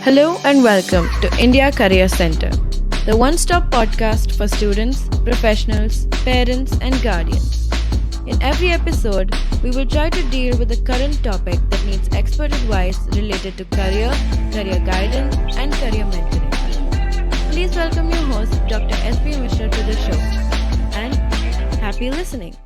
Hello and welcome to India Career Center, the one-stop podcast for students, professionals, parents and guardians. In every episode, we will try to deal with a current topic that needs expert advice related to career guidance and career mentoring. Please welcome your host, Dr. S.P. Mishra to the show and happy listening.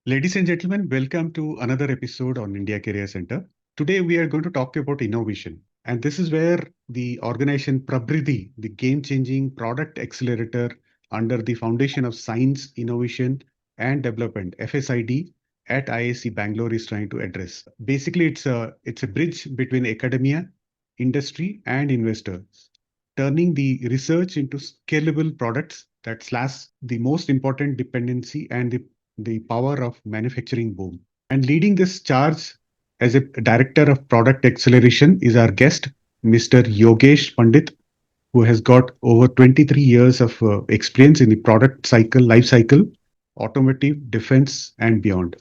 Ladies and gentlemen, welcome to another episode on India Career Center. Today we are going to talk about innovation. And this is where the organization Pravriddhi, the game-changing product accelerator under the Foundation of Science, Innovation and Development, FSID, at IISc Bangalore is trying to address. Basically, it's a bridge between academia, industry and investors, turning the research into scalable products that slash the most important dependency and the power of manufacturing boom. And leading this charge as a director of product acceleration is our guest, Mr. Yogesh Pandit, who has got over 23 years of experience in the product life cycle, automotive, defense, and beyond.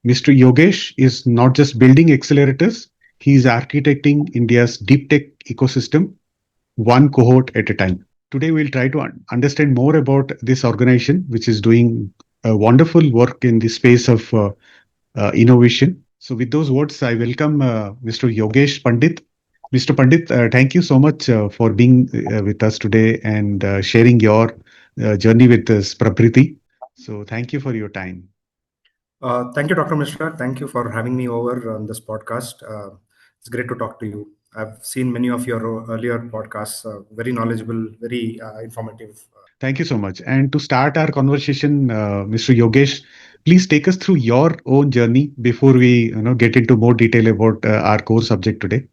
Mr. Yogesh is not just building accelerators, he is architecting India's deep tech ecosystem, one cohort at a time. Today, we'll try to understand more about this organization, which is doing wonderful work in the space of innovation. So with those words, I welcome Mr. Yogesh Pandit. Mr. Pandit, thank you so much for being with us today and sharing your journey with this Prakriti. So thank you for your time. Thank you, Dr. Mishra. Thank you for having me over on this podcast. It's great to talk to you. I've seen many of your earlier podcasts, very knowledgeable, very informative. Thank you so much. And to start our conversation, Mr. Yogesh, please take us through your own journey before we get into more detail about our core subject today.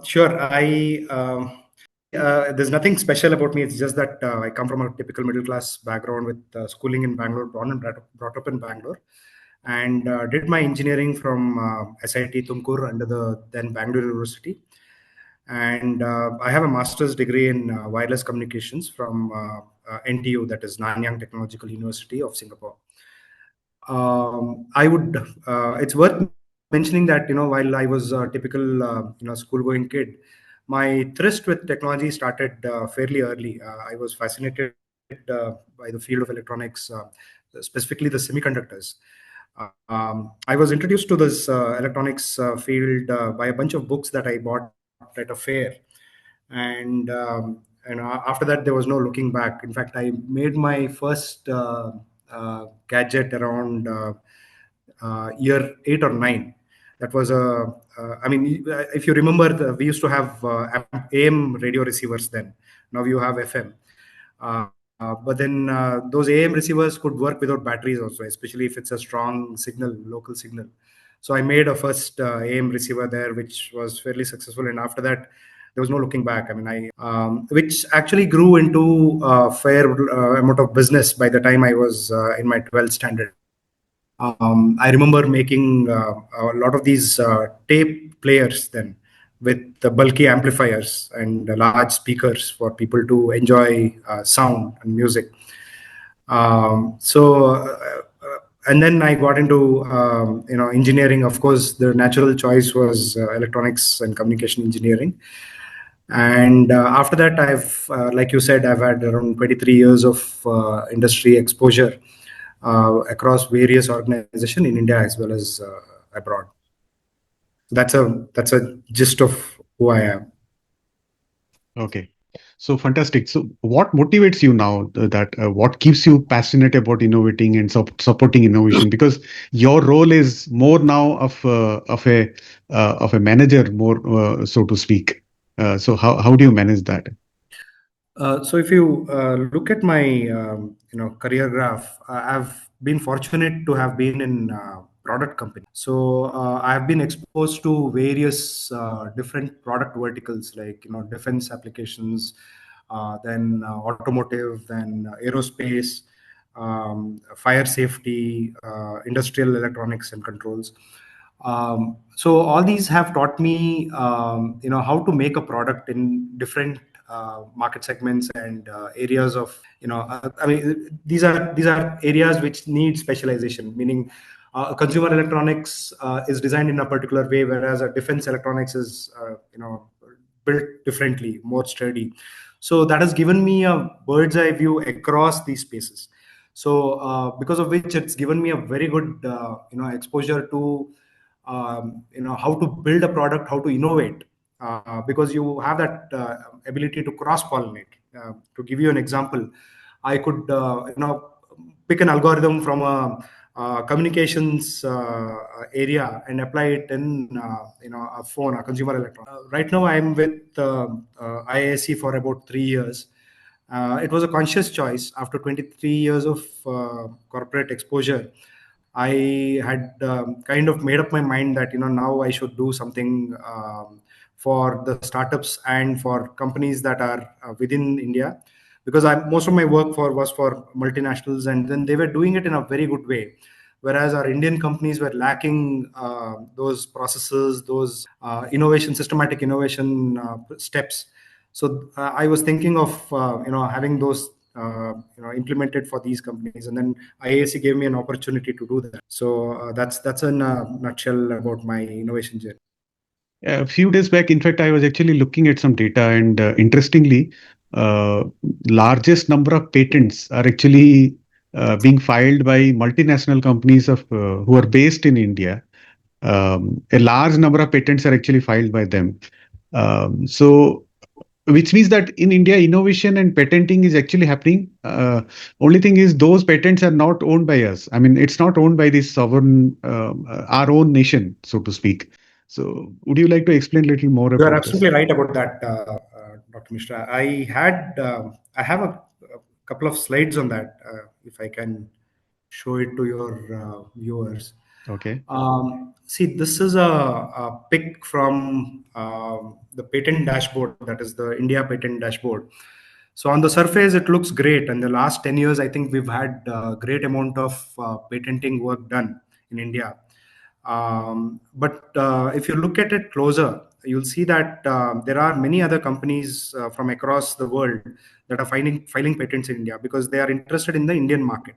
Sure. There's nothing special about me. It's just that I come from a typical middle class background with schooling in Bangalore, born and brought up in Bangalore, and did my engineering from Sit Tumkur under the then Bangalore University. And I have a master's degree in wireless communications from NTU, that is Nanyang Technological University of Singapore. It's worth mentioning that, while I was a typical, school-going kid, my tryst with technology started fairly early. I was fascinated by the field of electronics, specifically the semiconductors. I was introduced to this electronics field by a bunch of books that I bought at a fair, and after that there was no looking back. In fact, I made my first gadget around year 8 or 9. That was if you remember, we used to have AM radio receivers then. Now you have FM. But then those AM receivers could work without batteries also, especially if it's a strong signal, local signal. So I made a first AM receiver there, which was fairly successful. And after that, there was no looking back. Which actually grew into a fair amount of business by the time I was in my 12th standard. I remember making a lot of these tape players then with the bulky amplifiers and large speakers for people to enjoy sound and music. And then I got into engineering. Of course, the natural choice was electronics and communication engineering. And after that, I've, like you said, I've had around 23 years of industry exposure across various organizations in India as well as abroad. That's a gist of who I am. Okay. So fantastic. So what motivates you now? What keeps you passionate about innovating and supporting innovation? Because your role is more now of a manager, more so to speak. So how do you manage that? So if you look at my career graph, I've been fortunate to have been in product company. So I've been exposed to various different product verticals, like defense applications, then automotive, then aerospace, fire safety, industrial electronics and controls. So all these have taught me, how to make a product in different market segments and areas of, these are areas which need specialization, meaning consumer electronics is designed in a particular way, whereas a defense electronics is, built differently, more sturdy. So that has given me a bird's eye view across these spaces. So because of which it's given me a very good exposure to how to build a product, how to innovate, because you have that ability to cross pollinate. To give you an example, I could pick an algorithm from a communications area and apply it in a phone, a consumer electronics. Right now, I'm with IISc for about 3 years. It was a conscious choice. After 23 years of corporate exposure, I had kind of made up my mind that now I should do something for the startups and for companies that are within India, because most of my work was for multinationals, and then they were doing it in a very good way, whereas our Indian companies were lacking those processes, those systematic innovation steps. So I was thinking of having those implemented for these companies, and then IAC gave me an opportunity to do that. So that's in a nutshell about my innovation journey. A few days back, in fact, I was actually looking at some data, and interestingly, uh, largest number of patents are actually being filed by multinational companies who are based in India. A large number of patents are actually filed by them. So, which means that in India, innovation and patenting is actually happening. Only thing is, those patents are not owned by us. I mean, it's not owned by this sovereign, our own nation, so to speak. So, would you like to explain a little more You are about this? absolutely right about that, Dr. Mishra. I have a couple of slides on that. If I can show it to your viewers. Okay. See, this is a pic from the patent dashboard, that is the India patent dashboard. So on the surface, it looks great. And the last 10 years, I think we've had a great amount of patenting work done in India. But if you look at it closer, you'll see that there are many other companies from across the world that are filing patents in India because they are interested in the Indian market.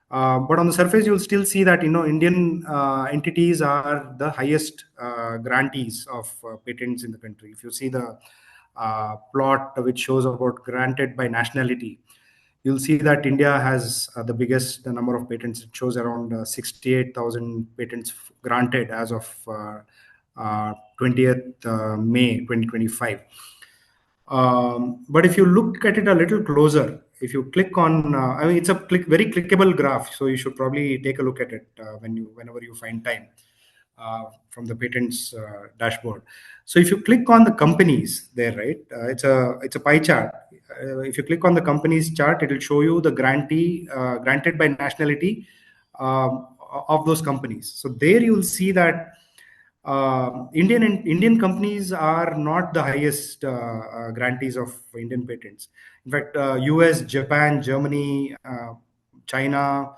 But on the surface, you'll still see that Indian entities are the highest grantees of patents in the country. If you see the plot which shows about granted by nationality, you'll see that India has the biggest number of patents. It shows around 68,000 patents granted as of 20th May 2025. But if you look at it a little closer, if you click on, it's a very clickable graph, so you should probably take a look at it whenever you find time from the patents dashboard. So if you click on the companies there, right, it's a pie chart. If you click on the companies chart, it will show you the grantee granted by nationality of those companies. So there you will see that Indian companies are not the highest grantees of Indian patents. In fact, US, Japan, Germany, China,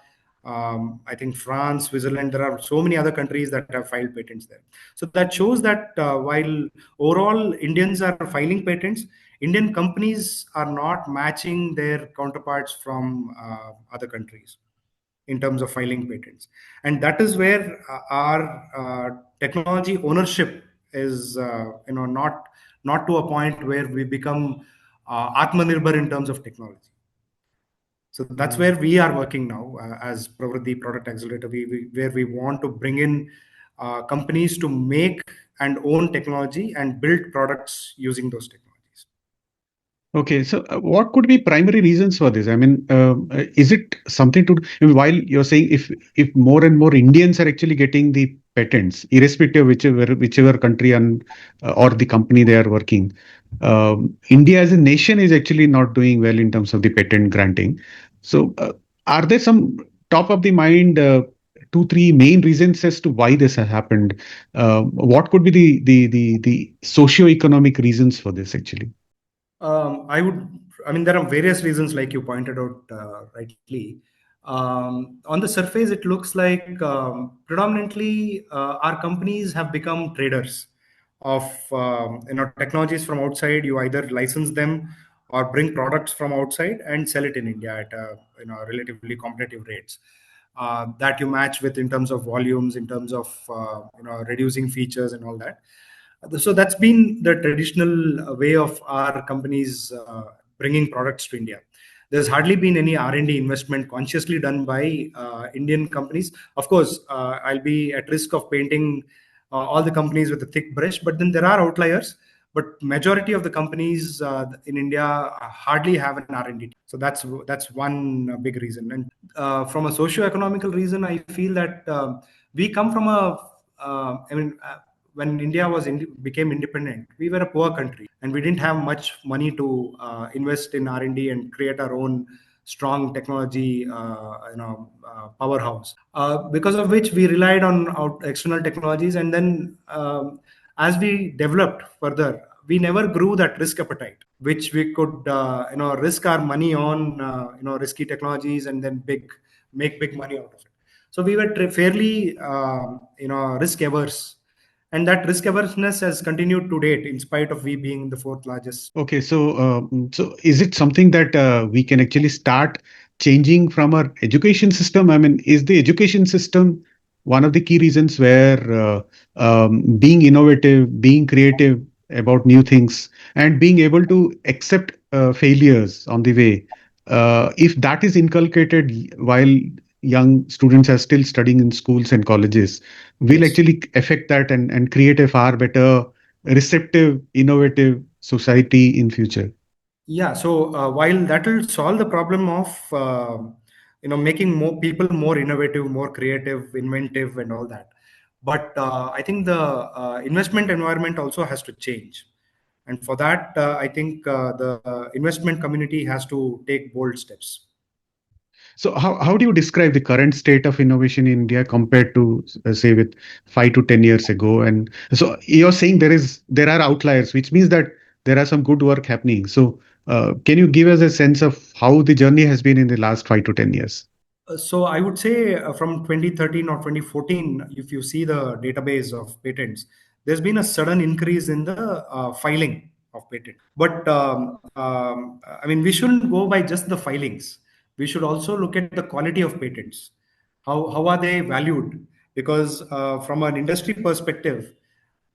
I think France, Switzerland, there are so many other countries that have filed patents there. So that shows that while overall Indians are filing patents, Indian companies are not matching their counterparts from other countries in terms of filing patents. And that is where our technology ownership is not to a point where we become atmanirbhar in terms of technology. So that's where we are working now as Pravriddhi Product Accelerator, where we want to bring in companies to make and own technology and build products using those technologies. Okay, so what could be primary reasons for this? I mean, is it something to I mean, while you're saying if more and more Indians are actually getting the patents, irrespective of whichever country and or the company they are working, India as a nation is actually not doing well in terms of the patent granting. So, are there some top of the mind two, three main reasons as to why this has happened? What could be the socio-economic reasons for this actually? There are various reasons, like you pointed out rightly. On the surface, it looks like predominantly our companies have become traders of technologies from outside. You either license them or bring products from outside and sell it in India at relatively competitive rates that you match with in terms of volumes, in terms of reducing features and all that. So that's been the traditional way of our companies bringing products to India. There's hardly been any R&D investment consciously done by Indian companies. Of course, I'll be at risk of painting all the companies with a thick brush, but then there are outliers. But majority of the companies in India hardly have an R&D team. So that's one big reason. And from a socio-economical reason, I feel that we come from a I mean, when India became independent, we were a poor country, and we didn't have much money to invest in R&D and create our own strong technology, powerhouse. Because of which we relied on external technologies, and then as we developed further, we never grew that risk appetite, which we could, risk our money on, risky technologies, and then make big money out of it. So we were fairly, risk averse, and that risk averseness has continued to date in spite of we being the fourth largest. Okay, so is it something that we can actually start changing from our education system? I mean, is the education system one of the key reasons where being innovative, being creative about new things, and being able to accept failures on the way, if that is inculcated while young students are still studying in schools and colleges, will Yes. actually affect that and create a far better receptive, innovative society in future? Yeah. So while that will solve the problem of making more people more innovative, more creative, inventive, and all that, but I think the investment environment also has to change, and for that, I think the investment community has to take bold steps. So how do you describe the current state of innovation in India compared to say with 5 to 10 years ago? And so you're saying there are outliers, which means that there are some good work happening. So can you give us a sense of how the journey has been in the last 5 to 10 years? So I would say from 2013 or 2014, if you see the database of patents, there's been a sudden increase in the filing of patent. But I mean, we shouldn't go by just the filings. We should also look at the quality of patents. How are they valued? Because from an industry perspective,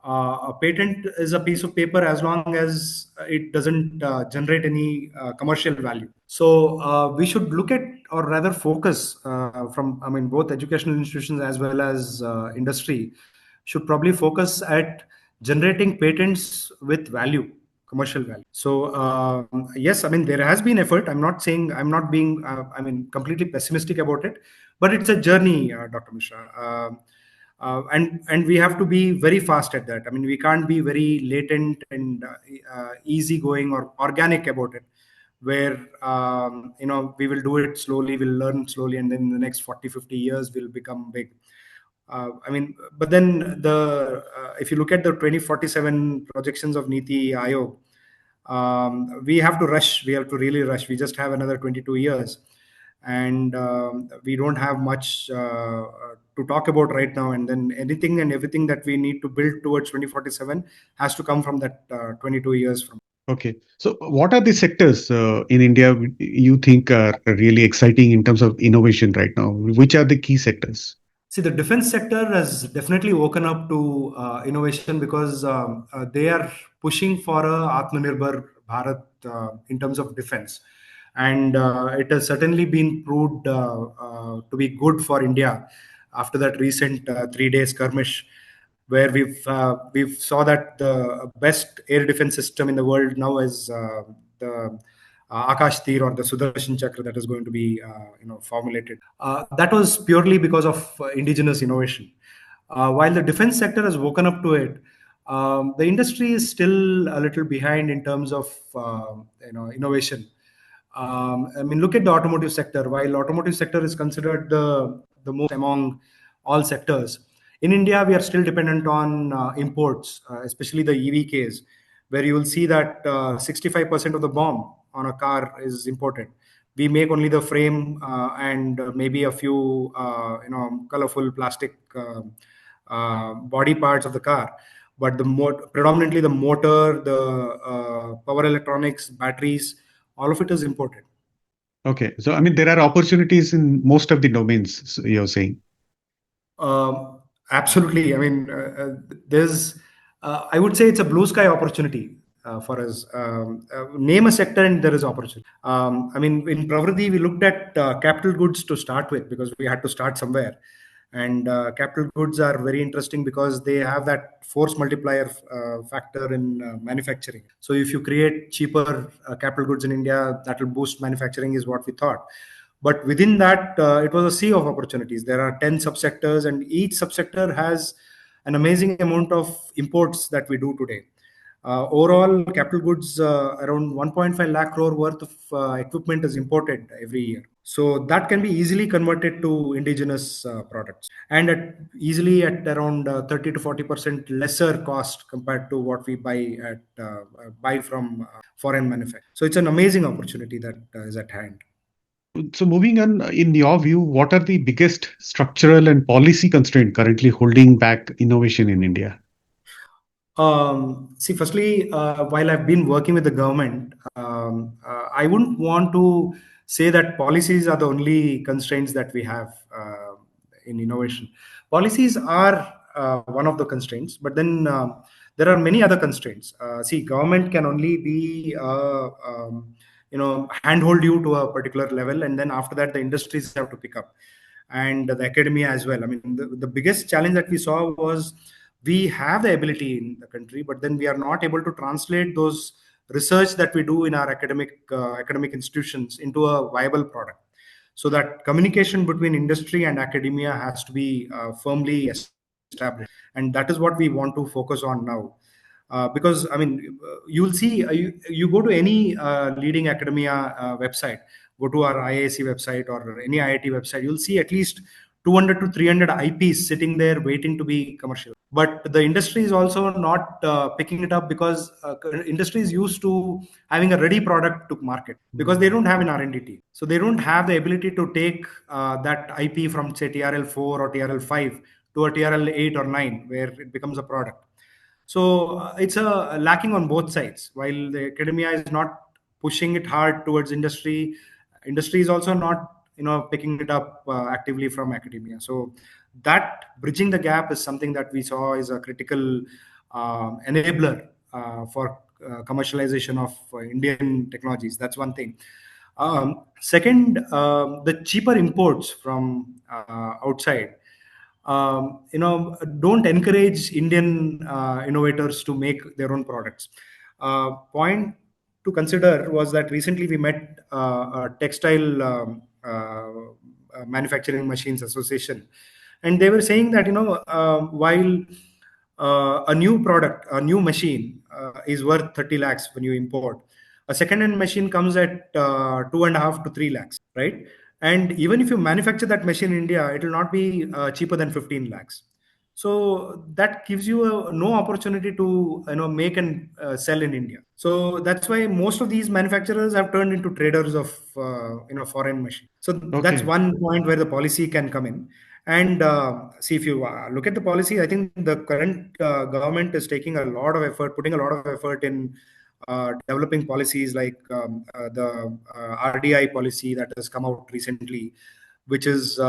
a patent is a piece of paper as long as it doesn't generate any commercial value. So we should look at, or rather focus from, I mean, both educational institutions as well as industry should probably focus at generating patents with value, commercial value. So yes, I mean, there has been effort. I'm not saying, I'm not being completely pessimistic about it, but it's a journey, Dr. Mishra. And we have to be very fast at that. I mean, we can't be very latent and easygoing or organic about it, where we will do it slowly, we'll learn slowly, and then in the next 40-50 years we'll become big. But then if you look at the 2047 projections of Niti Aayog, we have to rush. We have to really rush. We just have another 22 years, and we don't have much to talk about right now. And then anything and everything that we need to build towards 2047 has to come from that 22 years from. Okay. So what are the sectors in India you think are really exciting in terms of innovation right now? Which are the key sectors? See, the defense sector has definitely woken up to innovation, because they are pushing for a Atmanirbhar Bharat in terms of defense, and it has certainly been proved to be good for India after that recent 3 day skirmish, where we've saw that the best air defense system in the world now is the Akash Tir, or the Sudarshan Chakra, that is going to be formulated. That was purely because of indigenous innovation. While the defense sector has woken up to it, the industry is still a little behind in terms of innovation. I mean, look at the automotive sector. While automotive sector is considered the most among all sectors, in India we are still dependent on imports, especially the EV case, where you will see that 65% of the BOM on a car is imported. We make only the frame and maybe a few colorful plastic body parts of the car, but predominantly the motor, the power electronics, batteries, all of it is imported. Okay. So, I mean, there are opportunities in most of the domains, you're saying. Absolutely. I mean, there's I would say it's a blue sky opportunity for us. Name a sector and there is opportunity. I mean, in Pravriddhi, we looked at capital goods to start with because we had to start somewhere. And capital goods are very interesting because they have that force multiplier factor in manufacturing. So if you create cheaper capital goods in India, that will boost manufacturing, is what we thought. But within that, it was a sea of opportunities. There are 10 subsectors, and each subsector has an amazing amount of imports that we do today. Overall, capital goods, around 1.5 lakh crore worth of equipment is imported every year. So that can be easily converted to indigenous products, and easily at around 30 to 40% lesser cost compared to what we buy from foreign manufacturers. So it's an amazing opportunity that is at hand. So moving on, in your view, what are the biggest structural and policy constraint currently holding back innovation in India? See, firstly, while I've been working with the government, I wouldn't want to say that policies are the only constraints that we have in innovation. Policies are one of the constraints, but then there are many other constraints. See, government can only be, handhold you to a particular level, and then after that, the industries have to pick up, and the academia as well. I mean, the biggest challenge that we saw was we have the ability in the country, but then we are not able to translate those research that we do in our academic institutions into a viable product. So that communication between industry and academia has to be firmly established, and that is what we want to focus on now. Because I mean, you'll see, you go to any leading academia website, go to our IISc website or any IIT website, you'll see at least 200 to 300 IPs sitting there waiting to be commercial. But the industry is also not picking it up because industry is used to having a ready product to market because they don't have an R&D team. So they don't have the ability to take that IP from, say, TRL 4 or TRL 5 to a TRL 8 or 9, where it becomes a product. So it's a lacking on both sides. While the academia is not pushing it hard towards industry is also not picking it up actively from academia. So that bridging the gap is something that we saw is a critical enabler for commercialization of Indian technologies. That's one thing. Second, the cheaper imports from outside don't encourage Indian innovators to make their own products. Point to consider was that recently we met a textile manufacturing machines association, and they were saying that while a new machine is worth 30 lakhs when you import, a second-hand machine comes at 2.5 to 3 lakhs, right? And even if you manufacture that machine in India, it will not be cheaper than 15 lakhs. So that gives you no opportunity to make and sell in India. So that's why most of these manufacturers have turned into traders of foreign machines. So that's one point where the policy can come in. And see, if you look at the policy, I think the current government is taking a lot of effort, putting a lot of effort in developing policies like the RDI policy that has come out recently, which is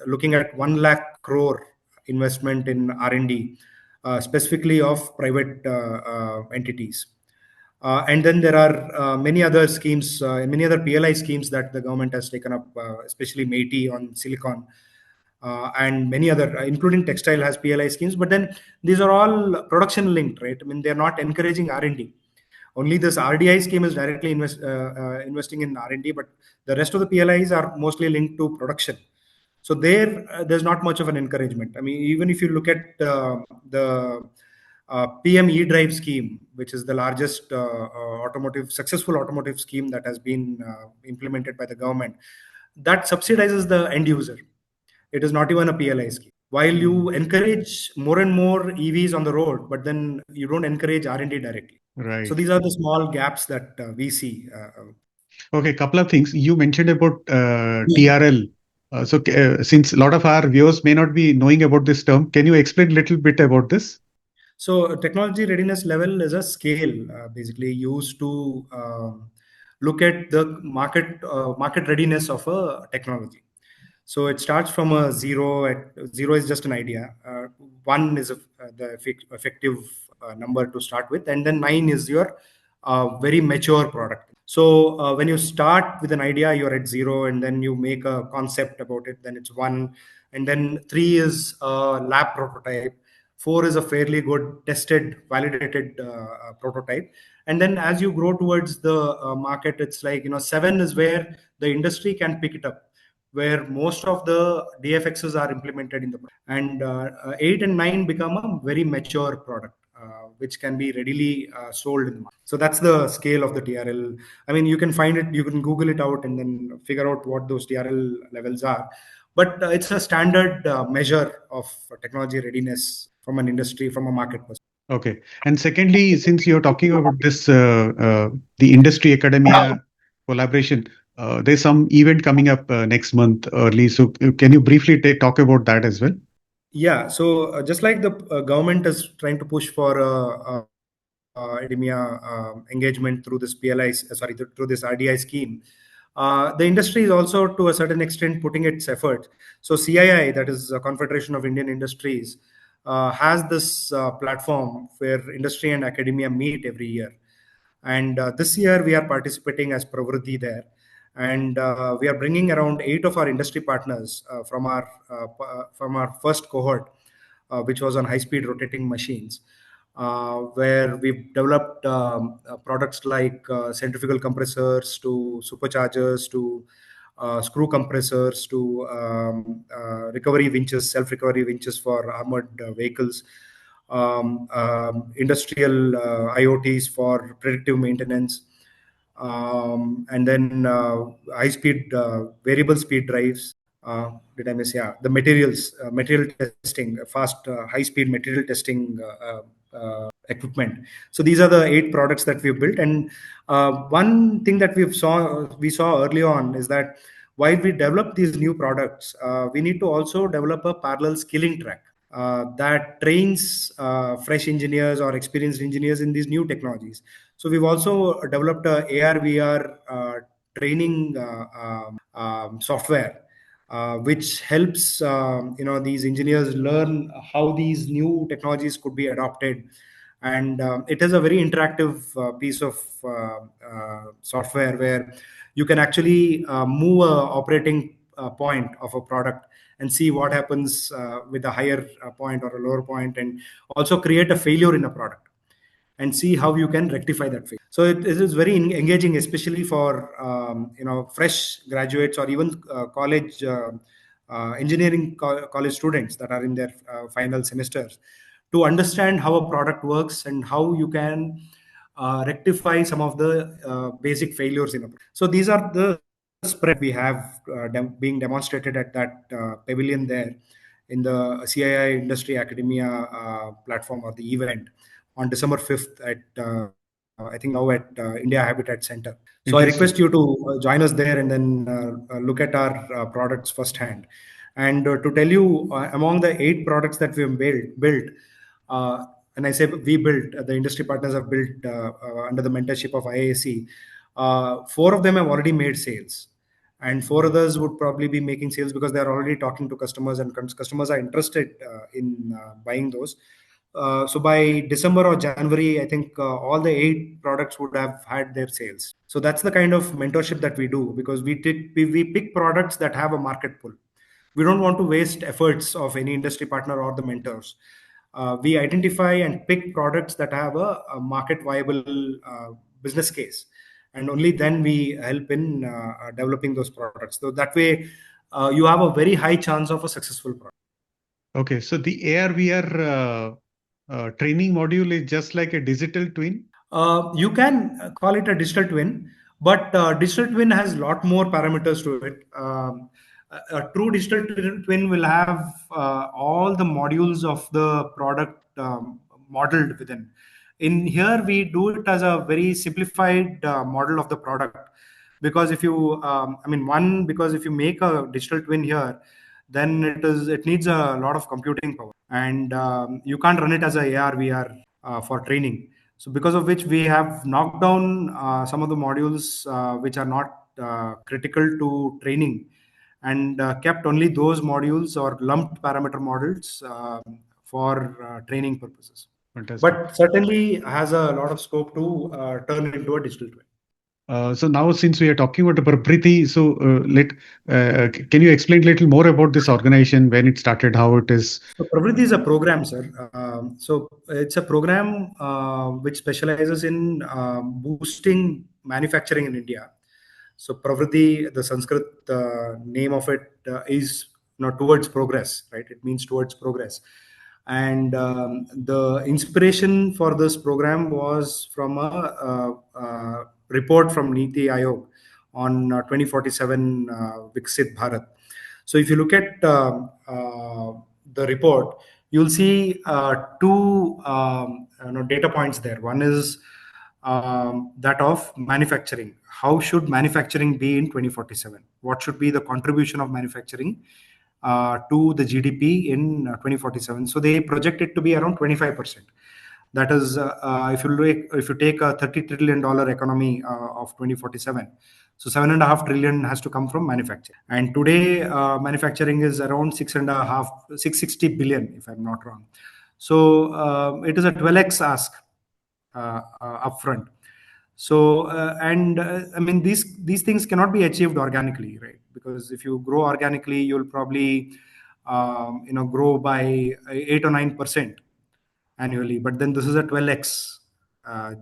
looking at 1 lakh crore investment in R&D, specifically of private entities. And then there are many other schemes, many other PLI schemes that the government has taken up, especially MeitY on silicon. And many other, including textile, has PLI schemes. But then these are all production linked, right? I mean, they're not encouraging R&D. Only this RDI scheme is directly investing in R&D, but the rest of the PLIs are mostly linked to production. So there's not much of an encouragement. I mean, even if you look at the PM E-Drive scheme, which is the largest successful automotive scheme that has been implemented by the government, that subsidizes the end user. It is not even a PLI scheme. While you encourage more and more EVs on the road, but then you don't encourage R&D directly. Right. So these are the small gaps that we see. Okay, couple of things. You mentioned about TRL. Since a lot of our viewers may not be knowing about this term, can you explain a little bit about this? So technology readiness level is a scale basically used to look at the market readiness of a technology. So it starts from a zero. Zero is just an idea. One is the effective number to start with, and then 9 is your very mature product. So when you start with an idea, you're at 0, and then you make a concept about it, then it's 1, and then 3 is a lab prototype. 4 is a fairly good tested, validated prototype, and then as you grow towards the market, it's like 7 is where the industry can pick it up, where most of the DFXs are implemented in the product. And 8 and 9 become a very mature product, which can be readily sold in the market. So that's the scale of the TRL. I mean, you can find it, you can Google it out and then figure out what those TRL levels are. But it's a standard measure of technology readiness from an industry, from a market perspective. Okay. And secondly, since you're talking about this, the industry academia collaboration, there's some event coming up next month early. So can you briefly talk about that as well? Yeah. So just like the government is trying to push for academia engagement through this through this RDI scheme, the industry is also to a certain extent putting its effort. So CII, that is Confederation of Indian Industries, has this platform where industry and academia meet every year. And this year we are participating as Pravriddhi there. And we are bringing around 8 of our industry partners from our first cohort, which was on high-speed rotating machines, where we've developed products like centrifugal compressors to superchargers to screw compressors to recovery winches, self-recovery winches for armored vehicles, industrial IoTs for predictive maintenance, and then high-speed variable speed drives. Did I miss? Yeah, the material testing, fast, high-speed material testing equipment. So these are the 8 products that we've built. And one thing that we saw early on is that while we develop these new products, we need to also develop a parallel skilling track that trains fresh engineers or experienced engineers in these new technologies. So we've also developed a AR/VR training software, which helps these engineers learn how these new technologies could be adopted. And it is a very interactive piece of software where you can actually move a operating point of a product and see what happens with a higher point or a lower point, and also create a failure in a product and see how you can rectify that failure. So it is very engaging, especially for fresh graduates or even college engineering college students that are in their final semesters, to understand how a product works and how you can rectify some of the basic failures in a product. So these are the spread we have being demonstrated at that pavilion there in the CII Industry Academia platform or the event on December 5th at I think now at India Habitat Center. So I request you to join us there and then look at our products firsthand. And to tell you, among the 8 products that we have built, and I say we built, the industry partners have built under the mentorship of IAC. 4 of them have already made sales, and 4 others would probably be making sales because they are already talking to customers, and customers are interested in buying those. So by December or January, I think all the 8 products would have had their sales. So that's the kind of mentorship that we do, because we pick products that have a market pull. We don't want to waste efforts of any industry partner or the mentors. We identify and pick products that have a market viable business case, and only then we help in developing those products. So that way, you have a very high chance of a successful product. Okay, so the AR/VR training module is just like a digital twin? You can call it a digital twin, but digital twin has a lot more parameters to it. A true digital twin will have all the modules of the product modeled within. In here, we do it as a very simplified model of the product, because if you, because if you make a digital twin here, then it needs a lot of computing power, and you can't run it as a AR/VR for training. So because of which we have knocked down some of the modules which are not critical to training, and kept only those modules or lumped parameter models for training purposes. Fantastic. but certainly has a lot of scope to turn into a digital twin. So now, since we are talking about the Pravriddhi, so can you explain a little more about this organization, when it started, how it is? So Pravriddhi is a program, sir. So it's a program which specializes in boosting manufacturing in India. So Pravriddhi, the Sanskrit name of it is towards progress, right? It means towards progress. And the inspiration for this program was from a report from Niti Aayog on 2047 Viksit Bharat. So if you look at the report, you'll see two data points there. One is that of manufacturing. How should manufacturing be in 2047? What should be the contribution of manufacturing to the GDP in 2047? So they project it to be around 25%. That is, if you take a $30 trillion economy of 2047, so 7.5 trillion has to come from manufacturing. And today, manufacturing is around 660 billion, if I'm not wrong. So it is a 12x ask upfront. So I mean, these things cannot be achieved organically, right? Because if you grow organically, you'll probably grow by 8 or 9% annually. But then this is a 12x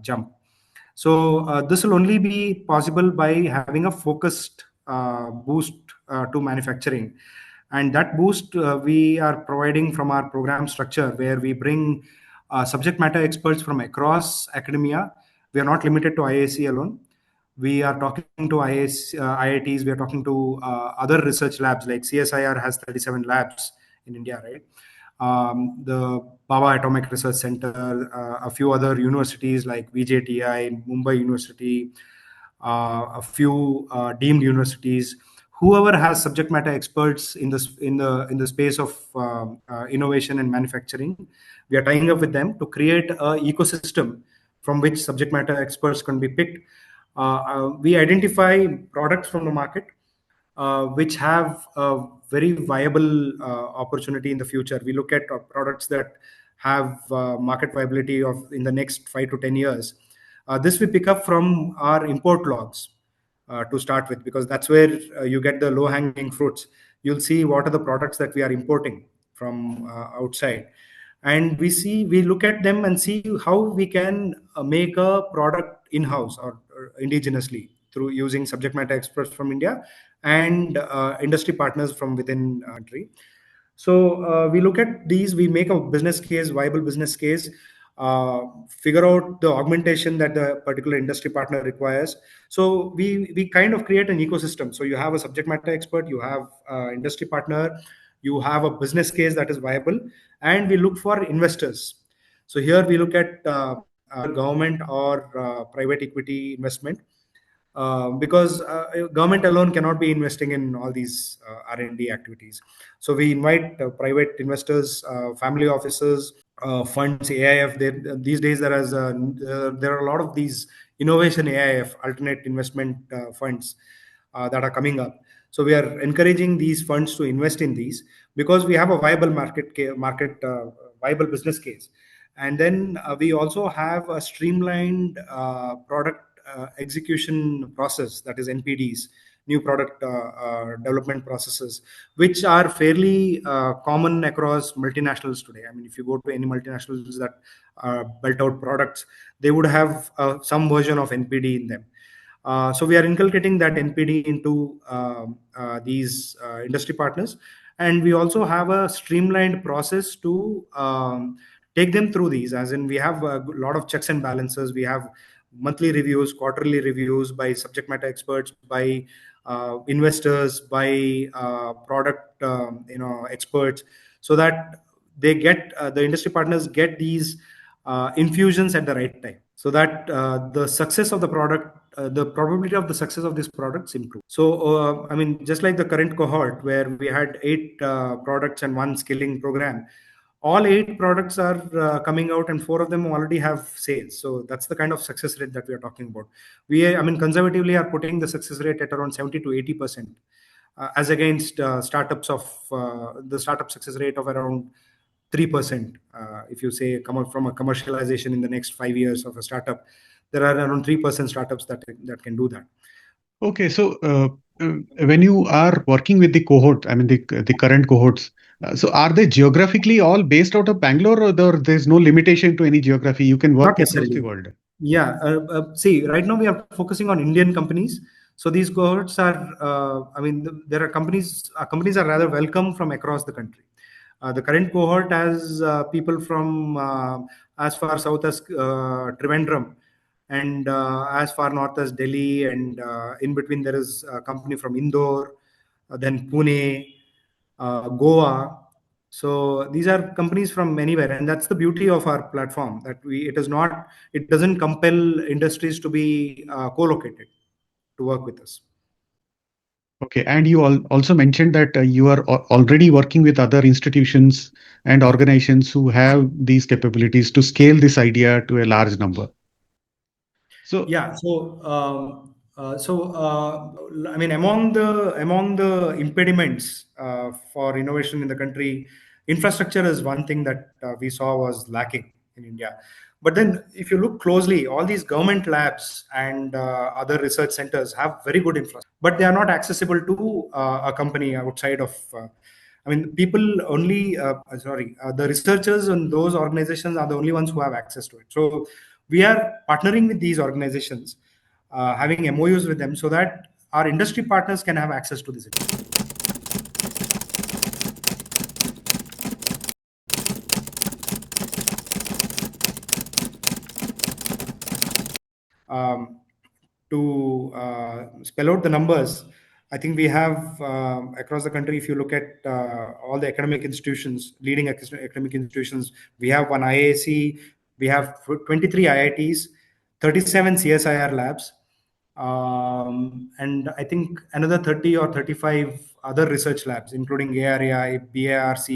jump. So this will only be possible by having a focused boost to manufacturing. And that boost we are providing from our program structure, where we bring subject matter experts from across academia. We are not limited to IISc alone. We are talking to IITs. We are talking to other research labs, like CSIR has 37 labs in India, right? The Baba Atomic Research Center, a few other universities like VJTI, Mumbai University, a few deemed universities. Whoever has subject matter experts in the space of innovation and manufacturing, we are tying up with them to create a ecosystem from which subject matter experts can be picked. We identify products from the market which have a very viable opportunity in the future. We look at products that have market viability of in the next 5 to 10 years. This we pick up from our import logs to start with, because that's where you get the low hanging fruits. You'll see what are the products that we are importing from outside, and we look at them and see how we can make a product in-house or indigenously through using subject matter experts from India and industry partners from within country. So we look at these, we make a business case, viable business case, figure out the augmentation that the particular industry partner requires. So we kind of create an ecosystem. So you have a subject matter expert, you have industry partner, you have a business case that is viable, and we look for investors. So here we look at government or private equity investment, because government alone cannot be investing in all these R&D activities. So we invite private investors, family offices, funds, AIF. These days there are a lot of these innovation AIF, alternate investment funds that are coming up. So we are encouraging these funds to invest in these, because we have a viable viable business case. And then we also have a streamlined product execution process, that is NPDs, new product development processes, which are fairly common across multinationals today. I mean, if you go to any multinationals that built out products, they would have some version of NPD in them. So we are inculcating that NPD into these industry partners, and we also have a streamlined process to take them through these. As in, we have a lot of checks and balances. We have monthly reviews, quarterly reviews by subject matter experts, by investors, by product experts, so that they get the industry partners get these infusions at the right time, so that the success of the product, the probability of the success of these products improve. So I mean, just like the current cohort where we had 8 products and 1 skilling program, all 8 products are coming out, and 4 of them already have sales. So that's the kind of success rate that we are talking about. I mean, conservatively are putting the success rate at around 70 to 80%, as against startups of the startup success rate of around 3%. If you say come out from a commercialization in the next 5 years of a startup, there are around 3% startups that can do that. Okay, so when you are working with the cohort, I mean the current cohorts, so are they geographically all based out of Bangalore, or there's no limitation to any geography? You can Not work across the necessarily. world. Yeah. See, right now we are focusing on Indian companies. So these cohorts are, there are companies are rather welcome from across the country. The current cohort has people from as far south as Trivandrum, and as far north as Delhi, and in between there is a company from Indore, then Pune, Goa. So these are companies from anywhere, and that's the beauty of our platform, that it doesn't compel industries to be co-located to work with us. Okay, and you also mentioned that you are already working with other institutions and organizations who have these capabilities to scale this idea to a large number. So, Yeah. I mean, among the impediments for innovation in the country, infrastructure is one thing that we saw was lacking in India. But then, if you look closely, all these government labs and other research centers have very good infrastructure, but they are not accessible to a company outside of. I mean, people only. The researchers and those organizations are the only ones who have access to it. So we are partnering with these organizations, having MOUs with them, so that our industry partners can have access to this. Um, to spell out the numbers, I think we have across the country, if you look at all the academic institutions, leading academic institutions, we have one IAC, we have 23 IITs, 37 CSIR labs, and I think another 30 or 35 other research labs, including ARAI, BARC,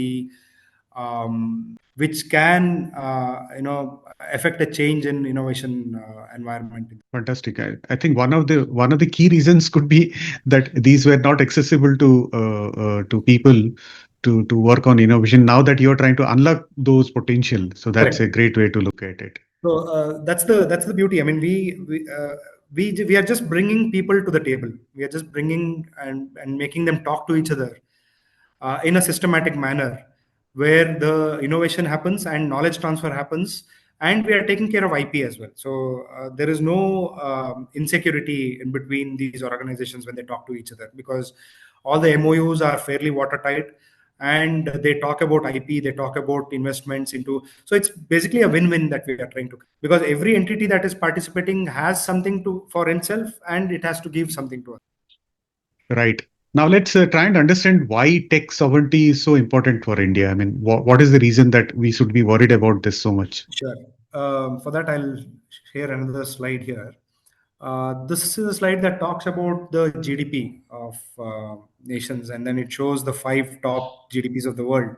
which can affect a change in innovation environment. fantastic. I think one of the key reasons could be that these were not accessible to people to work on innovation. Now that you're trying to unlock those potential, so that's a Correct. great way to look at it. So that's the beauty. I mean, we are just bringing people to the table. We are just bringing and making them talk to each other in a systematic manner, where the innovation happens and knowledge transfer happens, and we are taking care of IP as well. So there is no insecurity in between these organizations when they talk to each other, because all the MOUs are fairly watertight, and they talk about IP, they talk about investments into. So it's basically a win-win that we are trying to, because every entity that is participating has something to for itself, and it has to give something to us. Right. Now let's try and understand why tech sovereignty is so important for India. I mean, what is the reason that we should be worried about this so much? Sure. For that, I'll share another slide here. This is a slide that talks about the GDP of nations, and then it shows the 5 top GDPs of the world.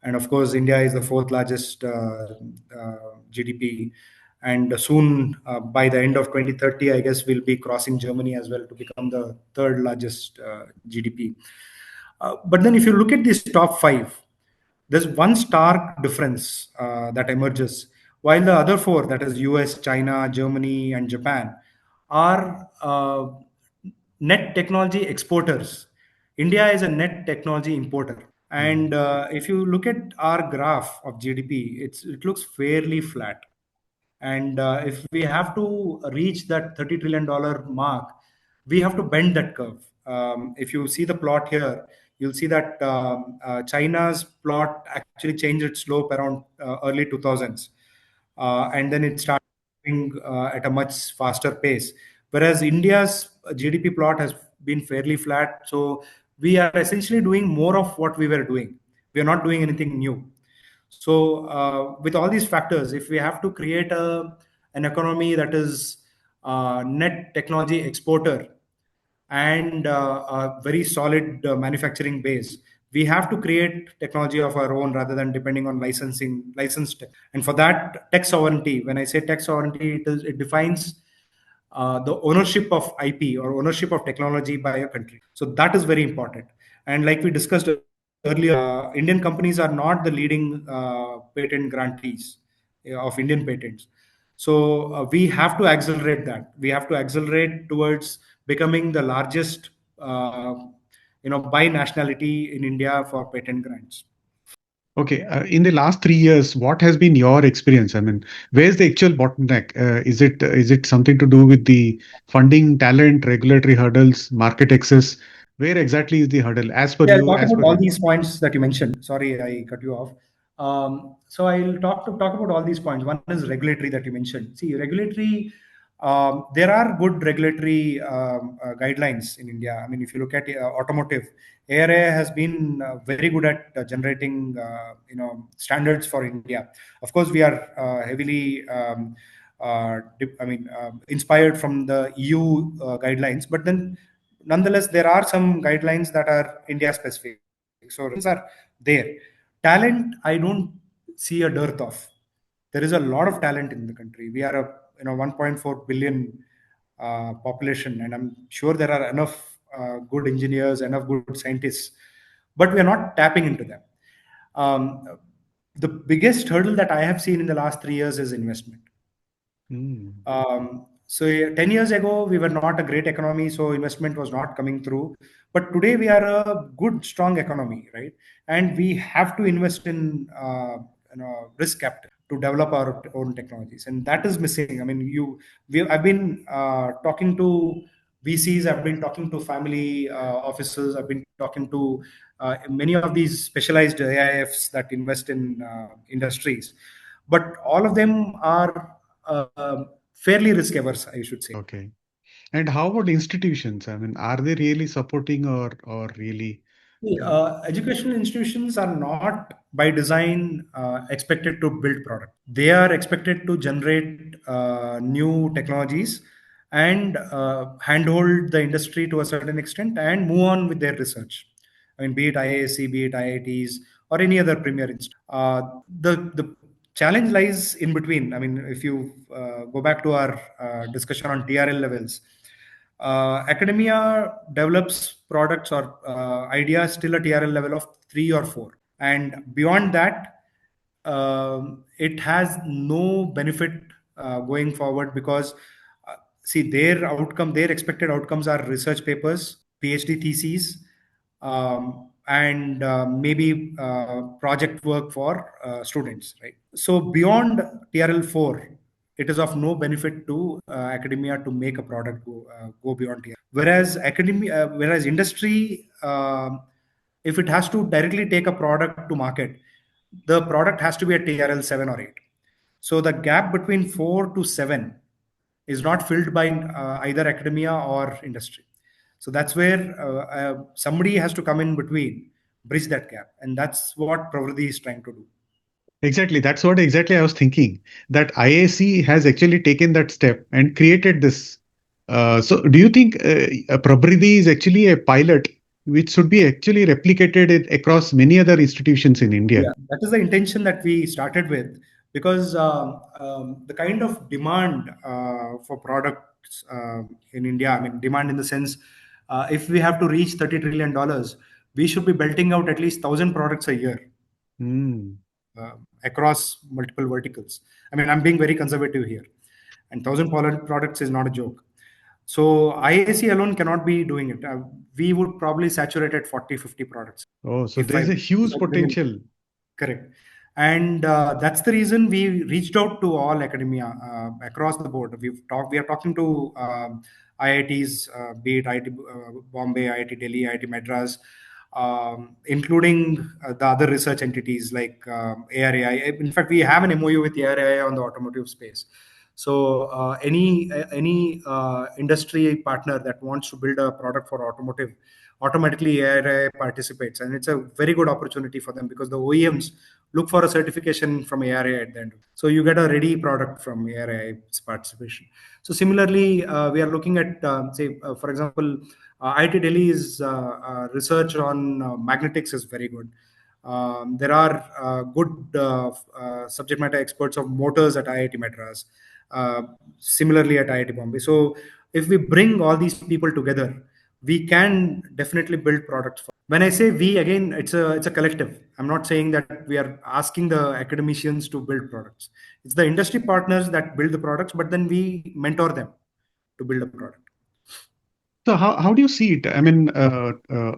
And of course, India is the fourth largest GDP. And soon, by the end of 2030, I guess we'll be crossing Germany as well to become the third largest GDP. But then, if you look at these top 5, there's one stark difference that emerges. While the other 4, that is US, China, Germany, and Japan, are net technology exporters, India is a net technology importer. And if you look at our graph of GDP, it looks fairly flat. And if we have to reach that $30 trillion mark, we have to bend that curve. If you see the plot here, you'll see that China's plot actually changed its slope around early 2000s. And then it started at a much faster pace. Whereas India's GDP plot has been fairly flat. So we are essentially doing more of what we were doing. We are not doing anything new. So, with all these factors, if we have to create an economy that is net technology exporter and a very solid manufacturing base, we have to create technology of our own rather than depending on licensed tech. And for that, tech sovereignty. When I say tech sovereignty, it defines the ownership of IP or ownership of technology by a country. So that is very important. And like we discussed earlier, Indian companies are not the leading patent grantees of Indian patents. So we have to accelerate that. We have to accelerate towards becoming the largest, by nationality in India for patent grants. Okay, in the last 3 years, what has been your experience? I mean, where's the actual bottleneck? Is it something to do with the funding, talent, regulatory hurdles, market access? Where exactly is the hurdle, as per Yeah, I'll you? talk As about per all you. these points that you mentioned. Sorry, I cut you off. So I'll talk about all these points. One is regulatory that you mentioned. See, regulatory. There are good regulatory guidelines in India. I mean, if you look at automotive, ARA has been very good at generating, standards for India. Of course, we are heavily, inspired from the EU guidelines, but then nonetheless there are some guidelines that are India specific, so are there. Talent, I don't see a dearth of. There is a lot of talent in the country. We are a 1.4 billion population, and I'm sure there are enough good engineers, enough good scientists, but we are not tapping into them. The biggest hurdle that I have seen in the last 3 years is investment. Mm. So 10 years ago, we were not a great economy, so investment was not coming through. But today we are a good, strong economy, right? And we have to invest in risk capital to develop our own technologies, and that is missing. I mean, I've been talking to VCs, I've been talking to family offices, I've been talking to many of these specialized AIFs that invest in industries, but all of them are fairly risk averse, I should say. Okay. And how about institutions? I mean, are they really supporting or really? Uh, Educational institutions are not by design expected to build product. They are expected to generate new technologies and handhold the industry to a certain extent and move on with their research. I mean, be it IAC, be it IITs, or any other premier institute. The challenge lies in between. I mean, if you go back to our discussion on TRL levels, academia develops products or ideas till a TRL level of 3 or 4, and beyond that, it has no benefit going forward, because see, their expected outcomes are research papers, PhD theses, and maybe project work for students, right? So beyond TRL 4, it is of no benefit to academia to make a product go beyond TRL. Whereas industry, if it has to directly take a product to market, the product has to be at TRL 7 or 8. So the gap between 4 to 7 is not filled by either academia or industry. So that's where somebody has to come in between, bridge that gap, and that's what Pravriddhi is trying to do. exactly. That's what exactly I was thinking. That IAC has actually taken that step and created this. So, do you think Pravriddhi is actually a pilot which should be actually replicated across many other institutions in India? Yeah, that is the intention that we started with, because the kind of demand for products in India, I mean, demand in the sense, if we have to reach $30 trillion, we should be belting out at least 1,000 products a year Mm. across multiple verticals. I mean, I'm being very conservative here, and 1,000 products is not a joke. So IAC alone cannot be doing it. We would probably saturate at 40, 50 products. Oh, so If there I, is a if huge I bring in, potential. correct. And that's the reason we reached out to all academia across the board. We are talking to IITs, be it IIT Bombay, IIT Delhi, IIT Madras, including the other research entities like ARAI. In fact, we have an MOU with ARAI on the automotive space. So any industry partner that wants to build a product for automotive, automatically ARAI participates, and it's a very good opportunity for them, because the OEMs look for a certification from ARAI at the end. So you get a ready product from ARAI's participation. So similarly, we are looking at, for example, IIT Delhi's research on magnetics is very good. There are good subject matter experts of motors at IIT Madras, similarly at IIT Bombay. So if we bring all these people together, we can definitely build products. When I say we, again, it's a collective. I'm not saying that we are asking the academicians to build products. It's the industry partners that build the products, but then we mentor them to build a product. So how do you see it? I mean,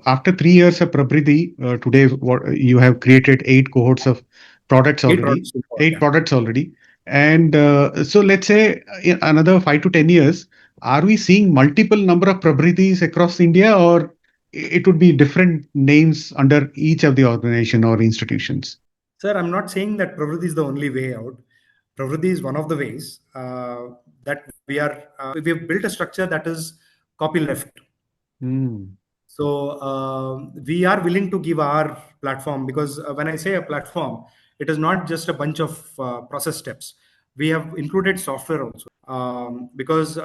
after 3 years of Prabridhi, today you have created 8 cohorts of products Eight already, products so far, eight yeah. products already. And so let's say in another 5 to 10 years, are we seeing multiple number of Prabridhis across India, or it would be different names under each of the organization or institutions? Sir, I'm not saying that Pravriddhi is the only way out. Pravriddhi is one of the ways that we have built a structure that is copyleft. Hmm. So we are willing to give our platform, because when I say a platform, it is not just a bunch of process steps. We have included software also, because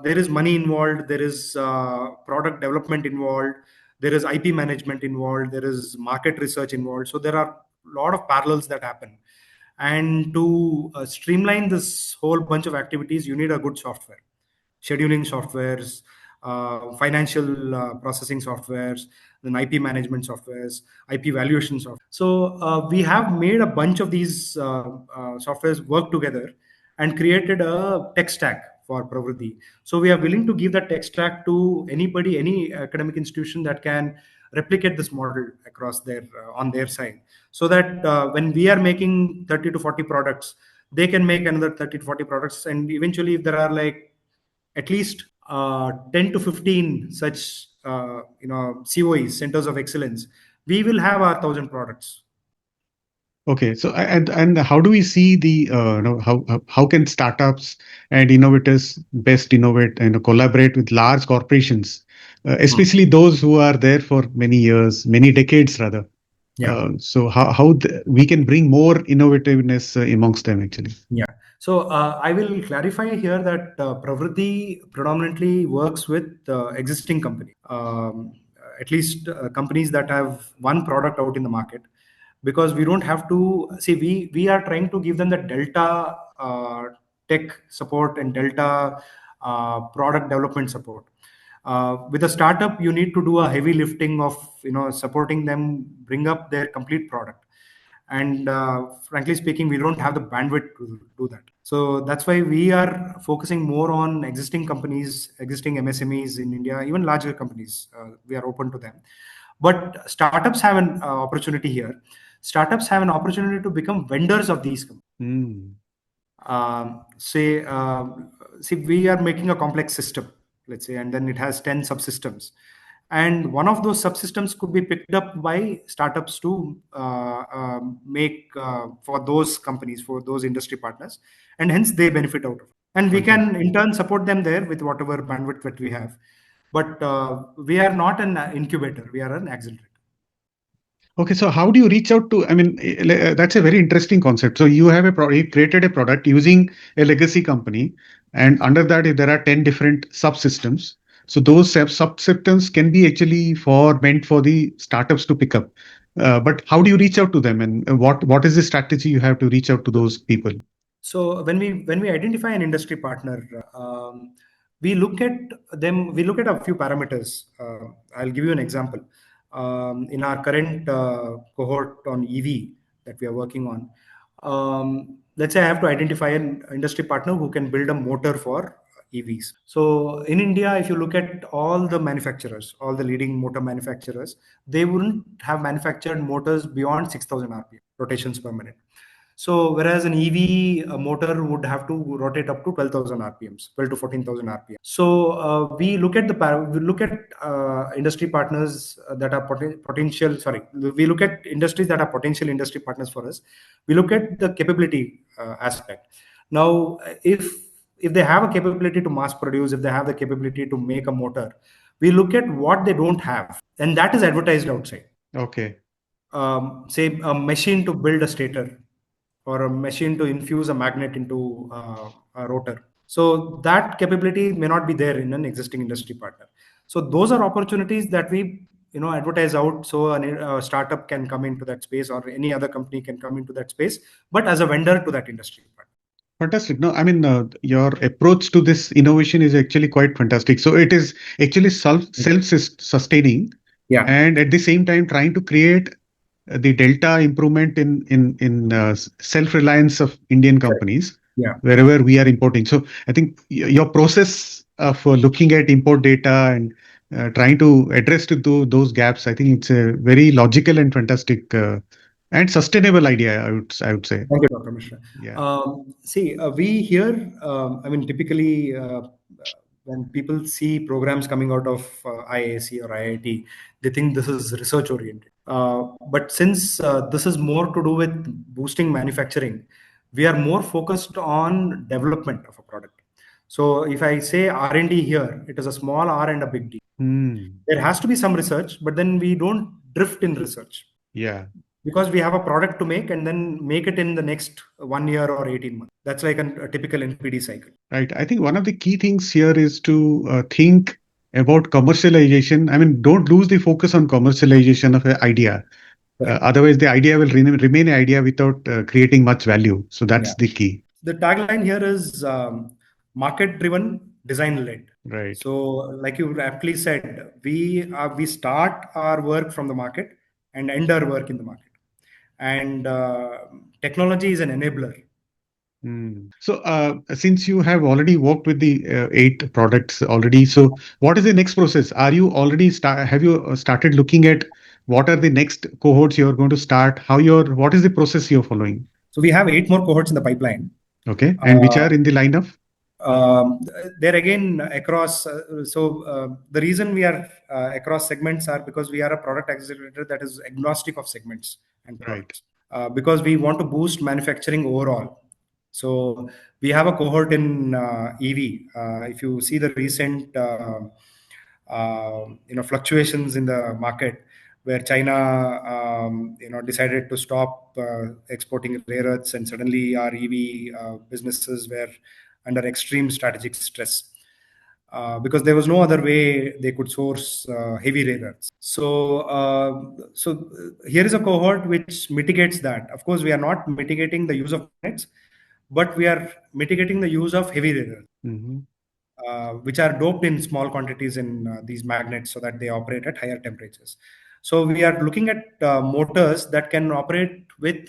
there is money involved, there is product development involved, there is IP management involved, there is market research involved. So there are a lot of parallels that happen. And to streamline this whole bunch of activities, you need a good software, scheduling softwares, financial processing softwares, then IP management softwares, IP valuation software. So we have made a bunch of these softwares work together and created a tech stack for Pravriddhi. So we are willing to give that tech stack to anybody, any academic institution that can replicate this model across their on their side, so that when we are making 30 to 40 products, they can make another 30 to 40 products, and eventually if there are like at least 10 to 15 such COEs, centers of excellence, we will have our 1,000 products. Okay, so and how do we see the how can startups and innovators best innovate and collaborate with large corporations, especially those who are there for many years, many decades rather. Yeah. So we can bring more innovativeness amongst them actually. Yeah. So I will clarify here that Pravriddhi predominantly works with existing companies, at least companies that have one product out in the market, because we don't have to see. We are trying to give them the Delta tech support and Delta product development support. With a startup, you need to do a heavy lifting of supporting them, bring up their complete product, and frankly speaking, we don't have the bandwidth to do that. So that's why we are focusing more on existing companies, existing MSMEs in India, even larger companies. We are open to them, but startups have an opportunity here. Startups have an opportunity to become vendors of these companies. Hmm. Say, see, we are making a complex system, let's say, and then it has 10 subsystems, and one of those subsystems could be picked up by startups to make for those companies, for those industry partners, and hence they benefit out of it. And we can in turn support them there with whatever bandwidth that we have. But we are not an incubator, we are an accelerator. Okay, so how do you reach out to? I mean, that's a very interesting concept. So you have you created a product using a legacy company, and under that there are 10 different subsystems. So those subsystems can be actually meant for the startups to pick up. But how do you reach out to them, and what is the strategy you have to reach out to those people? So when we identify an industry partner, we look at them. We look at a few parameters. I'll give you an example. In our current cohort on EV that we are working on, let's say I have to identify an industry partner who can build a motor for EVs. So in India, if you look at all the manufacturers, all the leading motor manufacturers, they wouldn't have manufactured motors beyond 6,000 RPM, rotations per minute. So whereas an EV motor would have to rotate up to 12,000 RPMs, 12 to 14,000 RPM. So we look at industry partners that are potential. Sorry, we look at industries that are potential industry partners for us. We look at the capability aspect. Now, if they have a capability to mass produce, if they have the capability to make a motor, we look at what they don't have, and that is advertised outside. Okay. Say a machine to build a stator, or a machine to infuse a magnet into a rotor. So that capability may not be there in an existing industry partner. So those are opportunities that we advertise out, so a startup can come into that space, or any other company can come into that space, but as a vendor to that industry partner. Fantastic. No, I mean, your approach to this innovation is actually quite fantastic. So it is actually self-sustaining. Yeah. and at the same time trying to create the delta improvement in self-reliance of Indian Correct. companies Yeah. wherever we are importing. So I think your process of looking at import data and trying to address those gaps, I think it's a very logical and fantastic and sustainable idea. I would say. Thank you, Dr. Mishra. Yeah. See, we here, I mean, typically, when people see programs coming out of IISc or IIT, they think this is research oriented. But since this is more to do with boosting manufacturing, we are more focused on development of a product. So if I say R&D here, it is a small R and a big D. Hmm. There has to be some research, but then we don't drift in research Yeah. because we have a product to make and then make it in the next 1 year or 18 months. That's like a typical NPD cycle. Right. I think one of the key things here is to think about commercialization. I mean, don't lose the focus on commercialization of an idea. Correct. Otherwise, the idea will remain an idea without creating much value. So Yeah. that's the key. The tagline here is market driven, design led. Right. So, like you aptly said, we start our work from the market and end our work in the market. And technology is an enabler. So, since you have already worked with the 8 products already, so what is the next process? Are you already have you started looking at what are the next cohorts you're going to start? What is the process you're following? So we have 8 more cohorts in the pipeline. Okay, and which are in the line of? Um, there again across the reason we are across segments are because we are a product accelerator that is agnostic of segments and Right. products, because we want to boost manufacturing overall. So we have a cohort in EV. If you see the recent fluctuations in the market, where China decided to stop exporting rare earths, and suddenly our EV businesses were under extreme strategic stress, because there was no other way they could source heavy rare earths. So here is a cohort which mitigates that. Of course, we are not mitigating the use of magnets, but we are mitigating the use of heavy rare earths, which are doped in small quantities in these magnets so that they operate at higher temperatures. So we are looking at motors that can operate with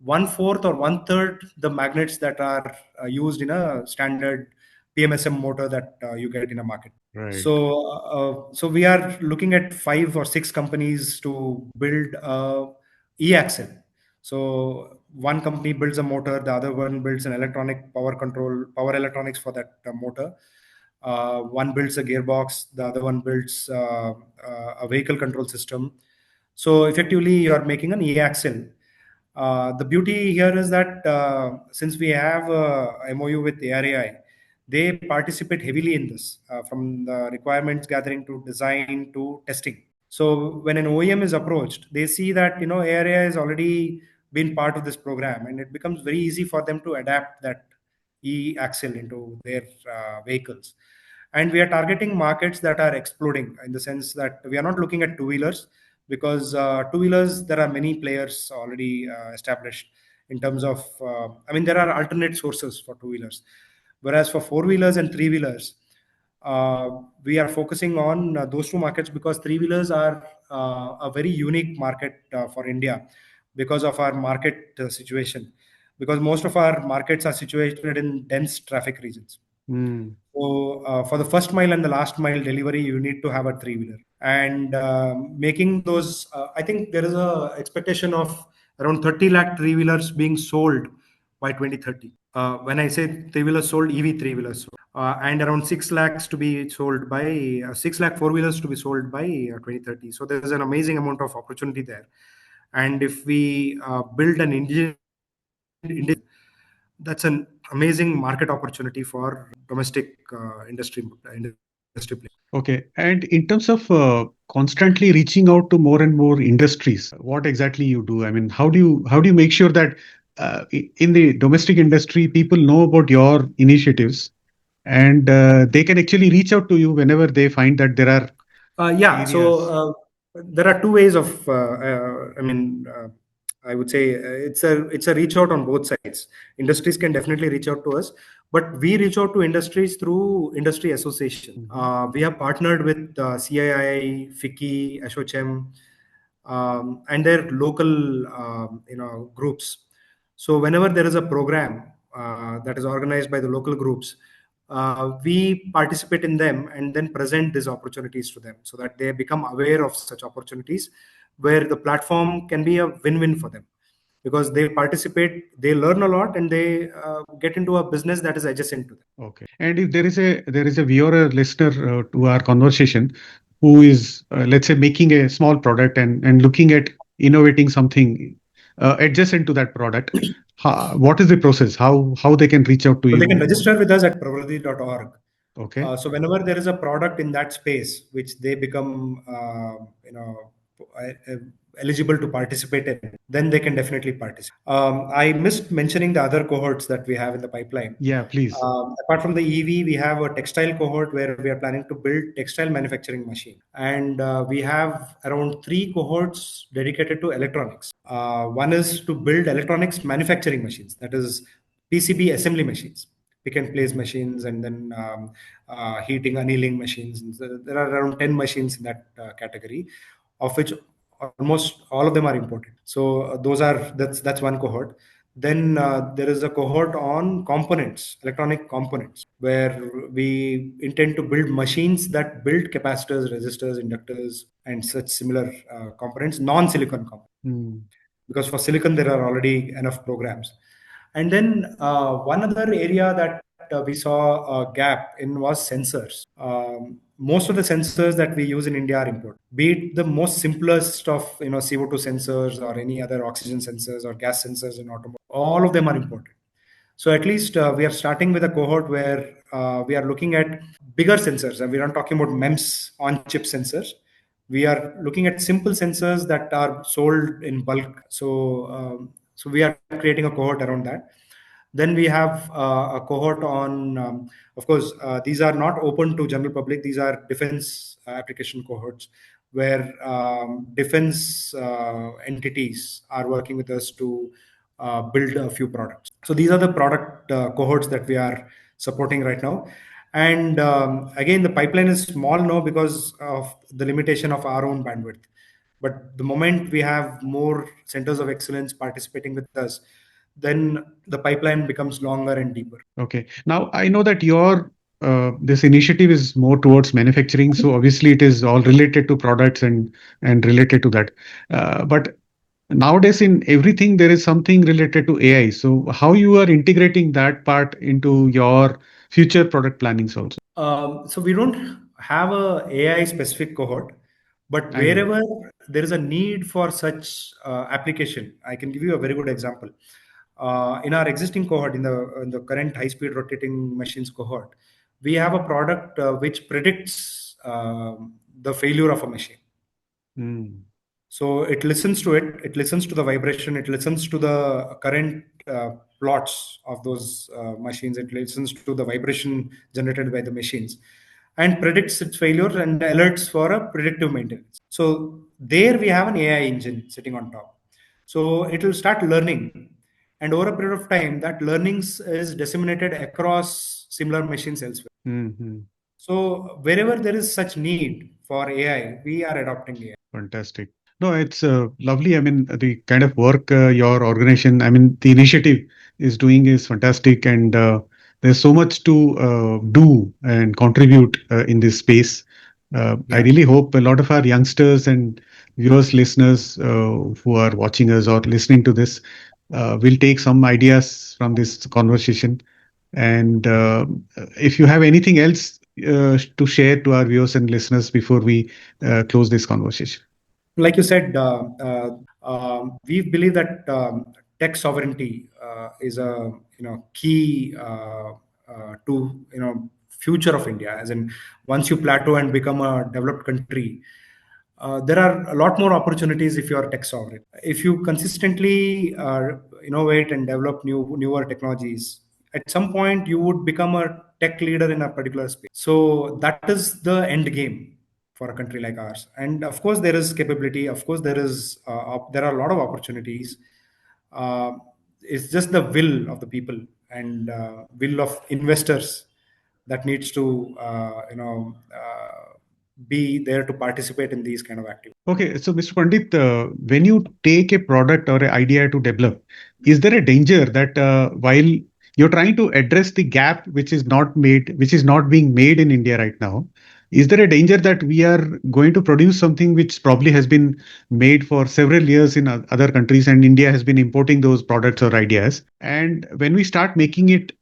1/4 or 1/3 the magnets that are used in a standard PMSM motor that you get in a market. Right. So we are looking at 5 or 6 companies to build a e-axle. So one company builds a motor, the other one builds an electronic power electronics for that motor. One builds a gearbox, the other one builds a vehicle control system. So effectively, you are making an e-axle. The beauty here is that since we have a MOU with ARAI, they participate heavily in this, from the requirements gathering to design to testing. So when an OEM is approached, they see that ARAI has already been part of this program, and it becomes very easy for them to adapt that e-axle into their vehicles. And we are targeting markets that are exploding, in the sense that we are not looking at two-wheelers, because two-wheelers, there are many players already established in terms of, there are alternate sources for two-wheelers. Whereas for four-wheelers and three-wheelers, we are focusing on those two markets, because three-wheelers are a very unique market for India because of our market situation, because most of our markets are situated in dense traffic regions. So for the first mile and the last mile delivery, you need to have a three-wheeler. And making those, I think there is a expectation of around 30 lakh three-wheelers being sold by 2030. When I say three-wheelers sold, EV three-wheelers sold. And around 6 lakhs to be sold by 6 lakh four-wheelers to be sold by 2030. So there's an amazing amount of opportunity there. And if we build an Indian, that's an amazing market opportunity for domestic industry play. Okay. And in terms of constantly reaching out to more and more industries, what exactly you do? I mean, how do you make sure that in the domestic industry, people know about your initiatives and they can actually reach out to you whenever they find that there are Yeah, areas? so there are two ways of, I would say it's a reach out on both sides. Industries can definitely reach out to us, but we reach out to industries through industry association. We have partnered with CII, FICCI, ASSOCHAM, and their local groups. So whenever there is a program that is organized by the local groups, we participate in them and then present these opportunities to them so that they become aware of such opportunities, where the platform can be a win-win for them, because they participate, they learn a lot, and they get into a business that is adjacent to them. Okay. And if there is a viewer or listener to our conversation who is, let's say, making a small product and looking at innovating something adjacent to that product, what is the process? How they can reach out to So they can you? register with us at pravriddhi.org. Okay. So whenever there is a product in that space which they become uh, eligible to participate in, then they can definitely participate. I missed mentioning the other cohorts that we have in the pipeline. Yeah, please. Apart from the EV, we have a textile cohort where we are planning to build textile manufacturing machine, and we have around 3 cohorts dedicated to electronics. One is to build electronics manufacturing machines, that is PCB assembly machines, pick and place machines, and then heating, annealing machines. And so there are around 10 machines in that category, of which almost all of them are imported. So that's one cohort. Then there is a cohort on components, electronic components, where we intend to build machines that build capacitors, resistors, inductors, and such similar components, non-silicon components, Mm. because for silicon there are already enough programs. And then one other area that we saw a gap in was sensors. Most of the sensors that we use in India are imported. Be it the most simplest of CO2 sensors or any other oxygen sensors or gas sensors in automotive, all of them are imported. So at least we are starting with a cohort where we are looking at bigger sensors, and we're not talking about MEMS on-chip sensors. We are looking at simple sensors that are sold in bulk. So we are creating a cohort around that. Then we have a cohort on, of course, these are not open to general public. These are defense application cohorts, where defense entities are working with us to build a few products. So these are the product cohorts that we are supporting right now. And again, the pipeline is small now because of the limitation of our own bandwidth. But the moment we have more centers of excellence participating with us, then the pipeline becomes longer and deeper. Okay. Now I know that your this initiative is more towards manufacturing, so obviously it is all related to products and related to that. But nowadays in everything there is something related to AI. So how you are integrating that part into your future product plannings also? So we don't have a AI specific cohort, but I know. wherever there is a need for such application, I can give you a very good example. In our existing cohort, in the current high speed rotating machines cohort, we have a product which predicts the failure of a machine. Mm. So it listens to it, it listens to the vibration, it listens to the current plots of those machines, it listens to the vibration generated by the machines, and predicts its failure and alerts for a predictive maintenance. So there we have an AI engine sitting on top. So it will start learning. And over a period of time, that learnings is disseminated across similar machines elsewhere. Mm-hmm. So wherever there is such need for AI, we are adopting AI. Fantastic. No, it's lovely. I mean, the kind of work your organization, I mean, the initiative is doing is fantastic, and there's so much to do and contribute in this space. I Yeah. really hope a lot of our youngsters and viewers, listeners who are watching us or listening to this will take some ideas from this conversation. And if you have anything else to share to our viewers and listeners before we close this conversation. Like you said, we believe that tech sovereignty is a key to future of India. As in, once you plateau and become a developed country, there are a lot more opportunities if you are tech sovereign. If you consistently innovate and develop newer technologies, at some point you would become a tech leader in a particular space. So that is the end game for a country like ours. And of course, there is capability. Of course, there are a lot of opportunities. uh, it's just the will of the people and will of investors that needs to be there to participate in these kind of activities. Okay, so Mr. Pandit, when you take a product or an idea to develop, is there a danger that while you're trying to address the gap which is not being made in India right now, is there a danger that we are going to produce something which probably has been made for several years in other countries and India has been importing those products or ideas? And when we start making it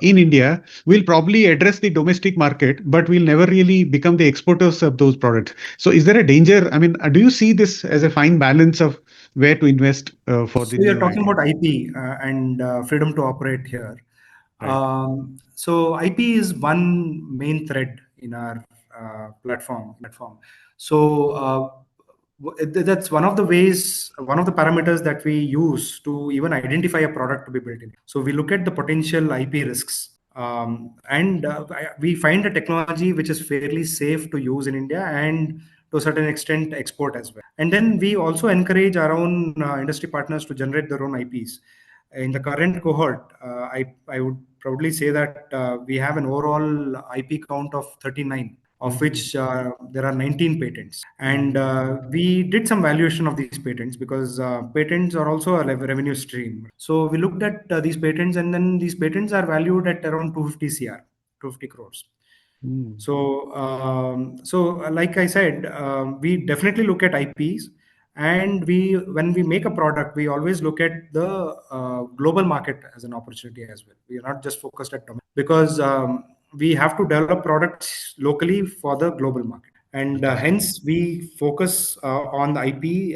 in India, we'll probably address the domestic market, but we'll never really become the exporters of those products. So, is there a danger? I mean, do you see this as a fine balance of where to invest for the So you're new talking idea? about IP and freedom to operate here. Right. So IP is one main thread in our platform. So that's one of the ways, one of the parameters that we use to even identify a product to be built in. So we look at the potential IP risks. And we find a technology which is fairly safe to use in India and to a certain extent export as well. And then we also encourage our own industry partners to generate their own IPs. In the current cohort, I would proudly say that we have an overall IP count of 39, of which there are 19 patents. And we did some valuation of these patents because patents are also a revenue stream. So we looked at these patents, and then these patents are valued at around 250 CR, 250 crores. Mm. So like I said, we definitely look at IPs, and when we make a product, we always look at the global market as an opportunity as well. We are not just focused at domestic because we have to develop products locally for the global market, and hence we focus on the IP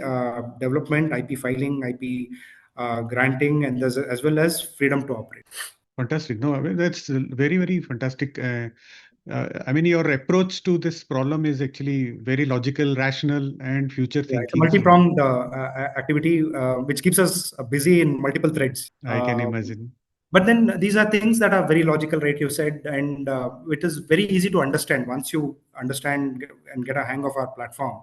development, IP filing, IP granting, and as well as freedom to operate. Fantastic. No, I mean, that's very, very fantastic. I mean, your approach to this problem is actually very logical, rational, and future Yeah, it's a thinking. So multi-pronged activity which keeps us busy in multiple threads. I can imagine. But then these are things that are very logical, right? You said, and it is very easy to understand once you understand and get a hang of our platform.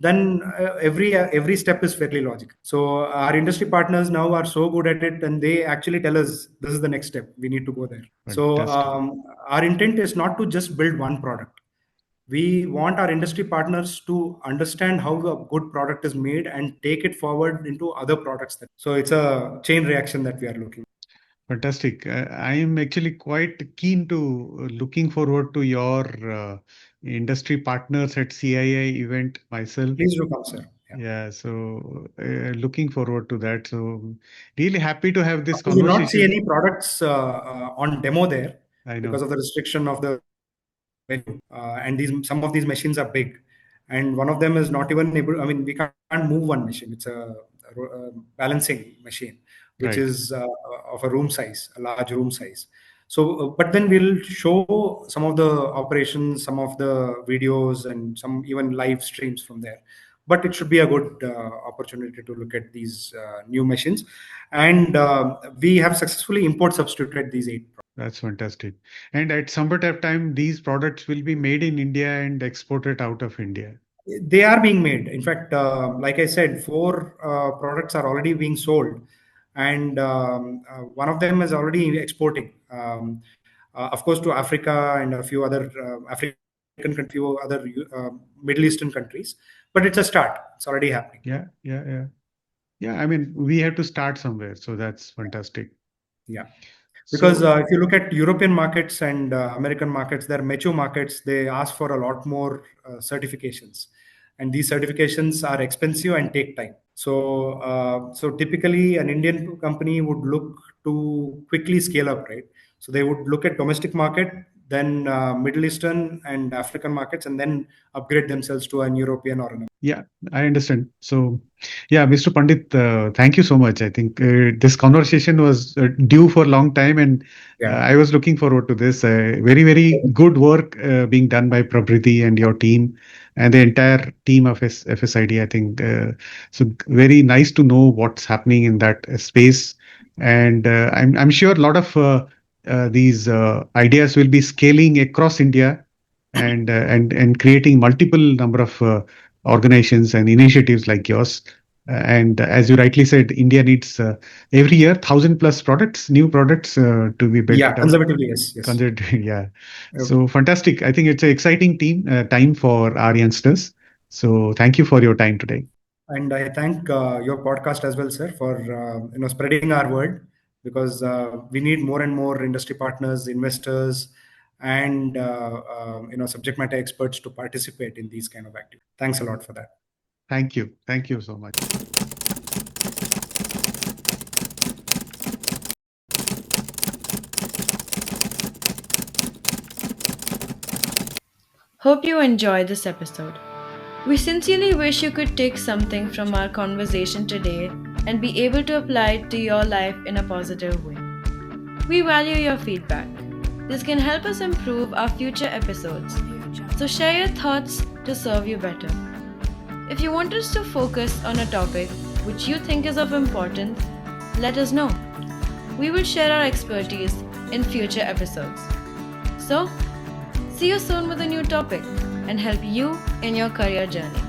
Then every step is fairly logical. So our industry partners now are so good at it, and they actually tell us this is the next step. We need to go there. So Fantastic. our intent is not to just build one product. We want our industry partners to understand how a good product is made and take it forward into other products. So it's a chain reaction that we are looking. Fantastic. I am actually quite keen to looking forward to your industry partners at CII event myself. Please do come, sir. Yeah. Yeah, so looking forward to that. So really happy to have this You will not see conversation. any products on demo there I because know. of the restriction of the venue. And some of these machines are big, and one of them is not even able. I mean, we can't move one machine. It's a balancing machine, which Right. is of a room size, a large room size. So, but then we'll show some of the operations, some of the videos, and some even live streams from there. But it should be a good opportunity to look at these new machines, and we have successfully import substituted these 8. That's fantastic. And at some point of time, these products will be made in India and exported out of India. They are being made. In fact, like I said, 4 products are already being sold, and one of them is already exporting. Of course, to Africa and a few other few other Middle Eastern countries. But it's a start. It's already happening. Yeah, yeah, yeah. Yeah, I mean, we have to start somewhere. So that's fantastic. Yeah. Because So, if you look at European markets and American markets, they're mature markets. They ask for a lot more certifications, and these certifications are expensive and take time. So typically, an Indian company would look to quickly scale up, right? So they would look at domestic market, then Middle Eastern and African markets, and then upgrade themselves to an European or an. yeah, I understand. So, yeah, Mr. Pandit, thank you so much. I think this conversation was due for a long time, and Yeah. I was looking forward to this. Very, very good work being done by Pravriddhi and your team and the entire team of FSID. I think so. Very nice to know what's happening in that space, and I'm sure a lot of these ideas will be scaling across India and creating multiple number of organizations and initiatives like yours. And as you rightly said, India needs every year 1,000+ products, new products to be built Yeah, up. conservatively, yes, yes. Yeah. Okay. So fantastic. I think it's an exciting time for our youngsters. So thank you for your time today. And I thank your podcast as well, sir, for spreading our word, because we need more and more industry partners, investors, and subject matter experts to participate in these kind of activities. Thanks a lot for that. Thank you. Thank you so much. Hope you enjoyed this episode. We sincerely wish you could take something from our conversation today and be able to apply it to your life in a positive way. We value your feedback. This can help us improve our future episodes. So share your thoughts to serve you better. If you want us to focus on a topic which you think is of importance, let us know. We will share our expertise in future episodes. So, see you soon with a new topic and help you in your career journey.